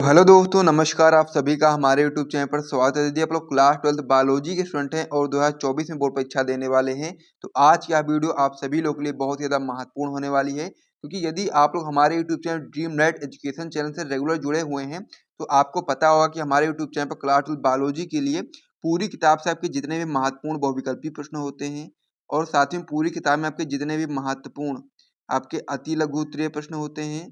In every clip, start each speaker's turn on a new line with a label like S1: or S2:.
S1: Hello दोस्तों, नमस्कार। आप सभी का हमारे यूट्यूब चैनल पर स्वागत है। यदि आप लोग क्लास 12 बायोलॉजी के स्टूडेंट हैं और 2024 में बोर्ड परीक्षा देने वाले हैं, तो आज की यह वीडियो आप सभी लोगों के लिए बहुत ही ज़्यादा महत्वपूर्ण होने वाली है। क्योंकि यदि आप लोग हमारे YouTube channel dream light education channel से रेगुलर जुड़े हुए हैं, तो आपको पता होगा कि हमारे यूट्यूब चैनल पर क्लास 12 बायोलॉजी के लिए पूरी किताब से आपके जितने भी महत्वपूर्ण बहुविकल्पी प्रश्न होते हैं और साथ ही पूरी किताब में आपके जितने भी महत्वपूर्ण आपके अति लघु उत्तरीय प्रश्न होते हैं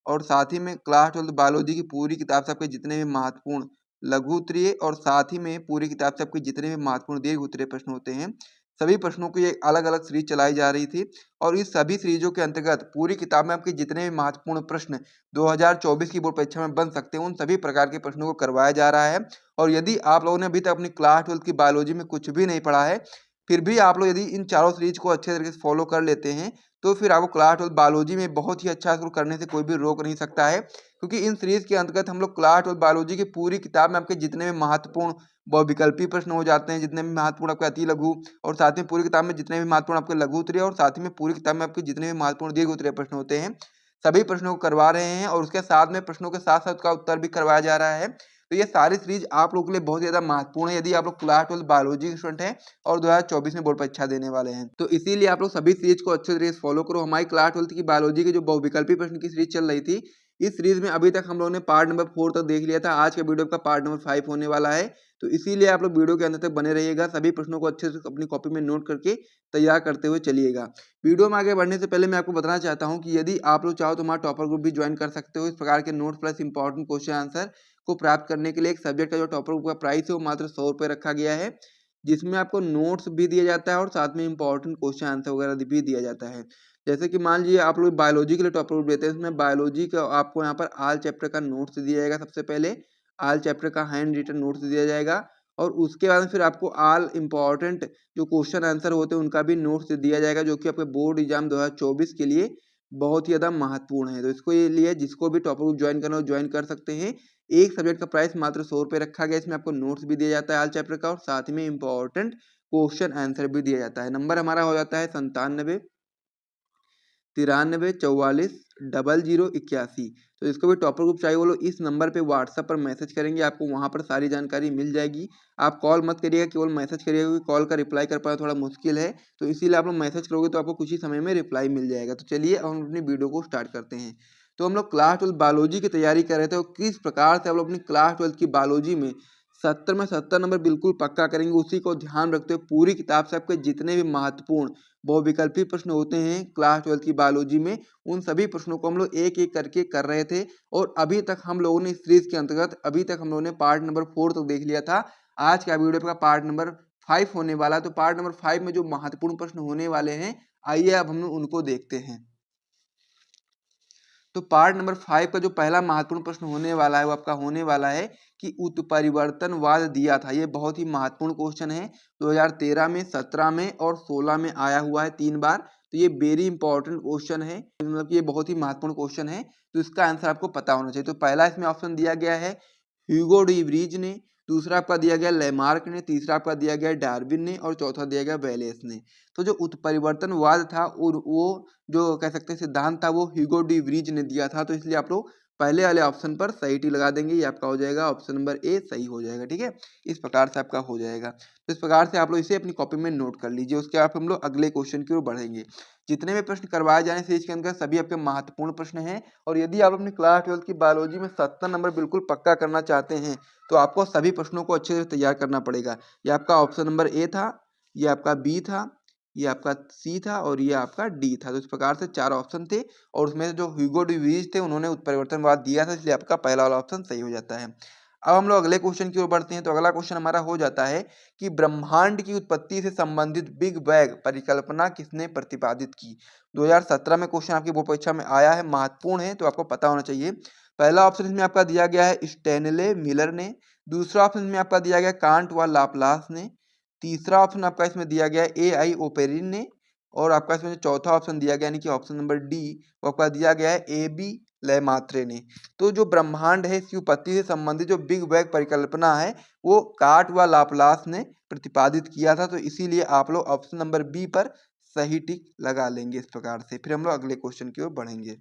S1: और साथ ही में क्लास 12 बायोलॉजी की पूरी किताब से आपके जितने भी महत्वपूर्ण लघु उत्तरीय और साथ ही में पूरी किताब से आपके जितने भी महत्वपूर्ण दीर्घ उत्तरीय प्रश्न होते हैं, सभी प्रश्नों की एक अलग-अलग सीरीज चलाई जा रही थी। और इस सभी सीरीजों के अंतर्गत पूरी किताब में आपके जितने भी महत्वपूर्ण प्रश्न 2024 की बोर्ड परीक्षा में बन सकते हैं, उन सभी प्रकार के प्रश्नों को करवाया जा रहा है। और यदि आप लोगों ने अभी तक अपनी क्लास 12 की बायोलॉजी में कुछ भी नहीं पढ़ा है, फिर भी आप लोग यदि इन चारों सीरीज को अच्छे तरीके से फॉलो कर लेते हैं, तो फिर आपको क्लास 12 बायोलॉजी में बहुत ही अच्छा स्कोर करने से कोई भी रोक नहीं सकता है। क्योंकि इन सीरीज के अंतर्गत हम लोग क्लास 12 बायोलॉजी की पूरी किताब में आपके जितने भी महत्वपूर्ण बहुविकल्पी प्रश्न हो जाते हैं, जितने भी महत्वपूर्ण आपके अति लघु और साथ में पूरी किताब में जितने भी महत्वपूर्ण आपके लघु उत्तरीय और साथ ही में पूरी किताब में आपके जितने भी महत्वपूर्ण दीर्घ उत्तरीय प्रश्न होते हैं, सभी प्रश्नों को करवा रहे हैं और उसके साथ में प्रश्नों के साथ साथ उसका उत्तर भी करवाया जा रहा है। तो ये सारी सीरीज आप लोगों के लिए बहुत ज्यादा महत्वपूर्ण है यदि आप लोग क्लास 12 बायोलॉजी के स्टूडेंट हैं और 2024 में बोर्ड परीक्षा देने वाले हैं। तो इसीलिए आप लोग सभी सीरीज को अच्छे तरीके से फॉलो करो। हमारी क्लास 12 की बायोलॉजी की जो बहुविकल्पी प्रश्न की सीरीज चल रही थी, इस सीरीज में अभी तक हम लोगों ने पार्ट नंबर 4 तक देख लिया था। आज के वीडियो का पार्ट नंबर 5 होने वाला है। तो इसीलिए आप लोग वीडियो के अंत तक बने रहिएगा। सभी प्रश्नों को अच्छे से अपनी कॉपी में नोट करके तैयार करते हुए चलिएगा। वीडियो में आगे बढ़ने से पहले मैं आपको बताना चाहता हूँ कि यदि आप लोग चाहो तो हमारा टॉपर ग्रुप भी ज्वाइन कर सकते हो। इस प्रकार के note plus important question answer को प्राप्त करने के लिए एक सब्जेक्ट का जो टॉपर ग्रुप का प्राइस है वो मात्र 100 रुपये रखा गया है, जिसमें आपको नोट्स भी दिया जाता है और साथ में इंपॉर्टेंट क्वेश्चन आंसर वगैरह भी दिया जाता है। जैसे कि मान लीजिए आप लोग बायोलॉजी के लिए टॉपर ग्रुप लेते हैं, इसमें बायोलॉजी का आपको यहाँ पर आल चैप्टर का नोट्स दिया जाएगा। सबसे पहले आल चैप्टर का हैंड रिटन नोट्स दिया जाएगा और उसके बाद फिर आपको आल इम्पॉर्टेंट जो क्वेश्चन आंसर होते हैं उनका भी नोट्स दिया जाएगा, जो कि आपके बोर्ड एग्जाम 2024 के लिए बहुत ही ज़्यादा महत्वपूर्ण है। तो इसको ये लिए जिसको भी टॉपर ग्रुप ज्वाइन करना हो ज्वाइन कर सकते हैं। एक सब्जेक्ट का प्राइस मात्र 100 रुपये रखा गया। इसमें आपको नोट्स भी दिया जाता है आल चैप्टर का और साथ में इंपॉर्टेंट क्वेश्चन आंसर भी दिया जाता है। नंबर हमारा हो जाता है 97 93 44 0081। तो इसको भी टॉपर ग्रुप चाहिए वो लोग इस नंबर पे व्हाट्सएप पर मैसेज करेंगे, आपको वहाँ पर सारी जानकारी मिल जाएगी। आप कॉल मत करिएगा, केवल मैसेज करिएगा, क्योंकि कॉल का रिप्लाई कर पाना थोड़ा मुश्किल है। तो इसीलिए आप लोग मैसेज करोगे तो आपको कुछ ही समय में रिप्लाई मिल जाएगा। तो चलिए अब हम अपनी वीडियो को स्टार्ट करते हैं। तो हम लोग क्लास 12 बायोलॉजी की तैयारी कर रहे थे और किस प्रकार से हम लोग अपनी क्लास 12 की बायोलॉजी में 70 में 70 नंबर बिल्कुल पक्का करेंगे, उसी को ध्यान रखते हुए पूरी किताब से आपके जितने भी महत्वपूर्ण बहुविकल्पी प्रश्न होते हैं क्लास 12 की बायोलॉजी में, उन सभी प्रश्नों को हम लोग एक एक करके कर रहे थे। और अभी तक हम लोगों ने इस सीरीज के अंतर्गत अभी तक हम लोगों ने पार्ट नंबर 4 तक देख लिया था। आज का वीडियो का पार्ट नंबर 5 होने वाला है। तो पार्ट नंबर 5 में जो महत्वपूर्ण प्रश्न होने वाले हैं, आइए अब हम उनको देखते हैं। तो पार्ट नंबर 5 का जो पहला महत्वपूर्ण प्रश्न होने वाला है वो आपका होने वाला है कि उत्परिवर्तनवाद दिया था। ये बहुत ही महत्वपूर्ण क्वेश्चन है। 2013 में, 17 में और 16 में आया हुआ है 3 बार। तो ये वेरी इंपॉर्टेंट क्वेश्चन है, मतलब कि ये बहुत ही महत्वपूर्ण क्वेश्चन है। तो इसका आंसर आपको पता होना चाहिए। तो पहला इसमें ऑप्शन दिया गया है ह्यूगो डी व्रीज ने, दूसरा आपका दिया गया लेमार्क ने, तीसरा आपका दिया गया डार्विन ने और चौथा दिया गया वेलेस ने। तो जो उत्परिवर्तनवाद था और वो जो कह सकते हैं सिद्धांत था, वो ह्यूगो डी व्रीज ने दिया था। तो इसलिए आप लोग पहले वाले ऑप्शन पर सही टिक लगा देंगे। ये आपका हो जाएगा ऑप्शन नंबर ए सही हो जाएगा। ठीक है, इस प्रकार से आपका हो जाएगा। तो इस प्रकार से आप लोग इसे अपनी कॉपी में नोट कर लीजिए। उसके बाद हम लोग अगले क्वेश्चन की ओर बढ़ेंगे। जितने भी प्रश्न करवाए जाने सीरीज के अंदर सभी आपके महत्वपूर्ण प्रश्न हैं। और यदि आप अपनी क्लास 12 की बायोलॉजी में 70 नंबर बिल्कुल पक्का करना चाहते हैं, तो आपको सभी प्रश्नों को अच्छे से तैयार करना पड़ेगा। ये आपका ऑप्शन नंबर ए था, ये आपका बी था, ये आपका सी था और ये आपका डी था। तो इस प्रकार से 4 ऑप्शन थे और उसमें से जो ह्यूगो डी व्रीज थे उन्होंने उत्परिवर्तनवाद दिया था, इसलिए आपका पहला वाला ऑप्शन सही हो जाता है। अब हम लोग अगले क्वेश्चन की ओर बढ़ते हैं। तो अगला क्वेश्चन हमारा हो जाता है कि ब्रह्मांड की उत्पत्ति से संबंधित बिग बैंग परिकल्पना किसने प्रतिपादित की। 2017 में क्वेश्चन आपकी बोर्ड परीक्षा में आया है, महत्वपूर्ण है, तो आपको पता होना चाहिए। पहला ऑप्शन इसमें आपका दिया गया है स्टैनले मिलर ने, दूसरा ऑप्शन में आपका दिया गया कांट व लाप्लास ने, तीसरा ऑप्शन आपका इसमें दिया गया है ए आई ओपेरिन ने और आपका इसमें जो चौथा ऑप्शन दिया गया यानी कि ऑप्शन नंबर डी वो आपका दिया गया है ए बी लेमात्रे ने। तो जो ब्रह्मांड है इसकी उत्पत्ति से संबंधित जो बिग बैंग परिकल्पना है वो कांट व लाप्लास ने प्रतिपादित किया था। तो इसीलिए आप लोग ऑप्शन नंबर बी पर सही टिक लगा लेंगे इस प्रकार से। फिर हम लोग अगले क्वेश्चन की ओर बढ़ेंगे।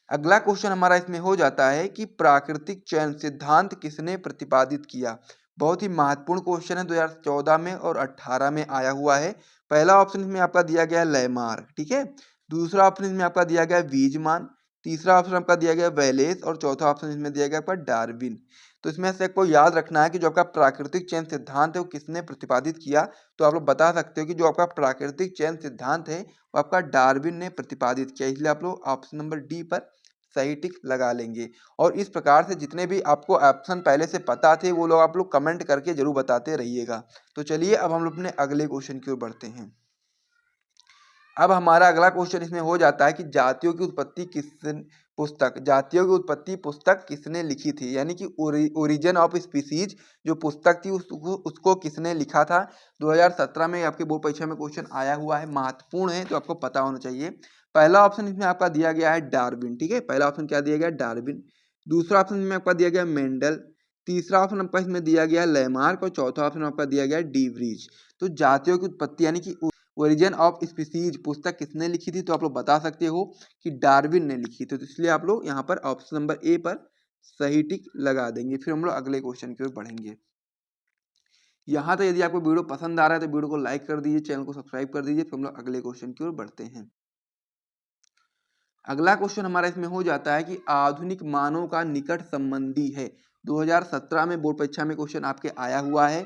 S1: अगला क्वेश्चन हमारा इसमें हो जाता है कि प्राकृतिक चयन सिद्धांत किसने प्रतिपादित किया। बहुत ही महत्वपूर्ण क्वेश्चन है, 2014 में और 18 में आया हुआ है। पहला ऑप्शन इसमें आपका दिया गया है लेमार्क, ठीक है। दूसरा ऑप्शन इसमें आपका दिया गया है वीजमान, तीसरा ऑप्शन आपका दिया गया है वेलेस और चौथा ऑप्शन इसमें दिया गया आपका डार्विन। तो इसमें से आपको याद रखना है कि जो आपका प्राकृतिक चयन सिद्धांत है वो किसने प्रतिपादित किया। तो आप लोग बता सकते हो कि जो आपका प्राकृतिक चयन सिद्धांत है वो आपका डार्विन ने प्रतिपादित किया, इसलिए आप लोग ऑप्शन नंबर डी पर सही टिक लगा लेंगे। और इस प्रकार से जितने भी आपको ऑप्शन पहले से पता थे वो लोग आप लोग कमेंट करके जरूर बताते रहिएगा। तो चलिए अब हम लोग अपने अगले क्वेश्चन की ओर बढ़ते हैं। अब हमारा अगला क्वेश्चन इसमें हो जाता है कि जातियों की उत्पत्ति पुस्तक किसने लिखी थी, यानी कि ओरिजिन ऑफ स्पीसीज जो पुस्तक थी उसको किसने लिखा था। 2017 में आपके बोर्ड परीक्षा में क्वेश्चन आया हुआ है, महत्वपूर्ण है तो आपको पता होना चाहिए। पहला ऑप्शन इसमें आपका दिया गया है डार्विन, ठीक है, पहला ऑप्शन क्या दिया गया है डार्विन। दूसरा ऑप्शन इसमें आपका दिया गया मेंडल, तीसरा ऑप्शन आपका इसमें दिया गया लेमार्क और चौथा ऑप्शन आपका दिया गया डीवरीज। तो जातियों की उत्पत्ति यानी कि ओरिजिन ऑफ स्पीसीज पुस्तक किसने लिखी थी, तो आप लोग बता सकते हो कि डार्विन ने लिखी थी। तो इसलिए आप लोग यहाँ पर ऑप्शन नंबर ए पर सही टिक लगा देंगे। फिर हम लोग अगले क्वेश्चन की ओर बढ़ेंगे। यहाँ तक यदि आपको वीडियो पसंद आ रहा है तो वीडियो को लाइक कर दीजिए, चैनल को सब्सक्राइब कर दीजिए। फिर हम लोग अगले क्वेश्चन की ओर बढ़ते हैं। अगला क्वेश्चन हमारा इसमें हो जाता है कि आधुनिक मानव का निकट संबंधी है। 2017 में बोर्ड परीक्षा में क्वेश्चन आपके आया हुआ है।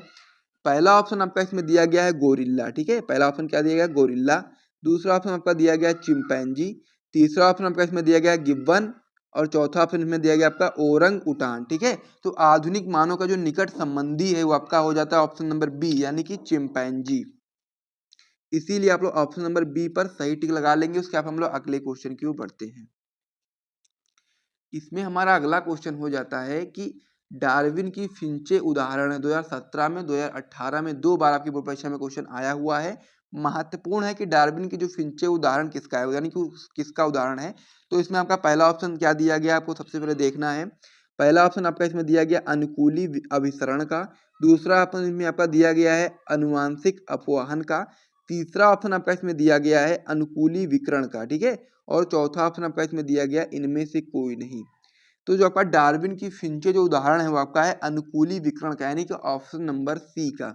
S1: पहला ऑप्शन आपका इसमें दिया गया है गोरिल्ला, ठीक है, पहला ऑप्शन क्या दिया गया गोरिल्ला। दूसरा ऑप्शन आपका दिया गया चिंपैंजी, तीसरा ऑप्शन आपका इसमें दिया गया गिब्बन और चौथा ऑप्शन इसमें दिया गया आपका ओरंग उटान, ठीक है। तो आधुनिक मानव का जो निकट संबंधी है वो आपका हो जाता है ऑप्शन नंबर बी यानी कि चिंपैंजी। इसीलिए आप लोग ऑप्शन नंबर बी पर सही टिक लगा लेंगे। उसके बाद हम लोग अगले क्वेश्चन की ओर बढ़ते हैं। इसमें हमारा अगला क्वेश्चन हो जाता है कि डार्विन की फिंचे उदाहरण है। 2017 में 2018 में दो बार आपकी बोर्ड परीक्षा में क्वेश्चन आया हुआ है। महत्वपूर्ण है कि डार्विन की जो फिंचे उदाहरण किसका है, यानी कि किसका उदाहरण है। तो इसमें आपका पहला ऑप्शन क्या दिया गया आपको सबसे पहले देखना है। पहला ऑप्शन आपका इसमें दिया गया अनुकूली अभिसरण का, दूसरा ऑप्शन इसमें आपका दिया गया है अनुवांशिक अपवाहन का, तीसरा ऑप्शन आपका इसमें दिया गया है अनुकूली विकर्ण का, ठीक है, और चौथा ऑप्शन आपका इसमें दिया गया इनमें से कोई नहीं। तो जो आपका डार्विन की फिंचे जो उदाहरण है वो आपका है अनुकूली विकर्ण का, यानी कि ऑप्शन नंबर सी का।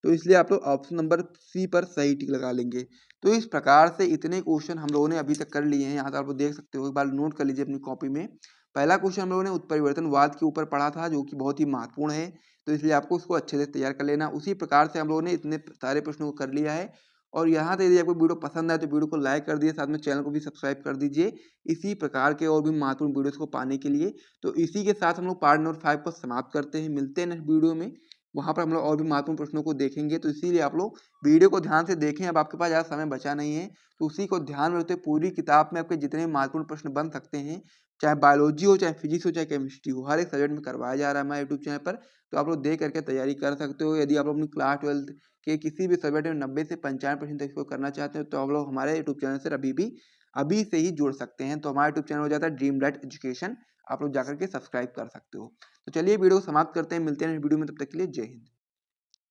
S1: तो इसलिए आप लोग ऑप्शन नंबर सी पर सही टिक लगा लेंगे। तो इस प्रकार से इतने क्वेश्चन हम लोगों ने अभी तक कर लिए हैं। यहाँ तक आप लोग देख सकते हो, एक बार नोट कर लीजिए अपनी कॉपी में। पहला क्वेश्चन हम लोगों ने उत्परिवर्तनवाद के ऊपर पढ़ा था जो कि बहुत ही महत्वपूर्ण है, तो इसलिए आपको उसको अच्छे से तैयार कर लेना। उसी प्रकार से हम लोगों ने इतने सारे प्रश्नों को कर लिया है। और यहाँ तक यदि आपको वीडियो पसंद आए तो वीडियो को लाइक कर दीजिए, साथ में चैनल को भी सब्सक्राइब कर दीजिए इसी प्रकार के और भी महत्वपूर्ण वीडियोस को पाने के लिए। तो इसी के साथ हम लोग पार्ट नंबर 5 को समाप्त करते हैं। मिलते हैं नेक्स्ट वीडियो में, वहाँ पर हम लोग और भी महत्वपूर्ण प्रश्नों को देखेंगे। तो इसीलिए आप लोग वीडियो को ध्यान से देखें। अब आपके पास ज़्यादा समय बचा नहीं है तो उसी को ध्यान में रखते हुए पूरी किताब में आपके जितने महत्वपूर्ण प्रश्न बन सकते हैं, चाहे बायोलॉजी हो, चाहे फिजिक्स हो, चाहे केमिस्ट्री हो, हर एक सब्जेक्ट में करवाया जा रहा है हमारे यूट्यूब चैनल पर। तो आप लोग देख करके तैयारी कर सकते हो। यदि आप लोग अपनी क्लास 12 के किसी भी सब्जेक्ट में 90 से 95% तक इसको करना चाहते हो तो आप लोग हमारे यूट्यूब चैनल से अभी से ही जुड़ सकते हैं। तो हमारा यूट्यूब चैनल हो जाता है ड्रीम लाइट एजुकेशन, आप लोग जाकर के सब्सक्राइब कर सकते हो। तो चलिए वीडियो को समाप्त करते हैं, मिलते हैं वीडियो में, तब तक के लिए जय हिंद।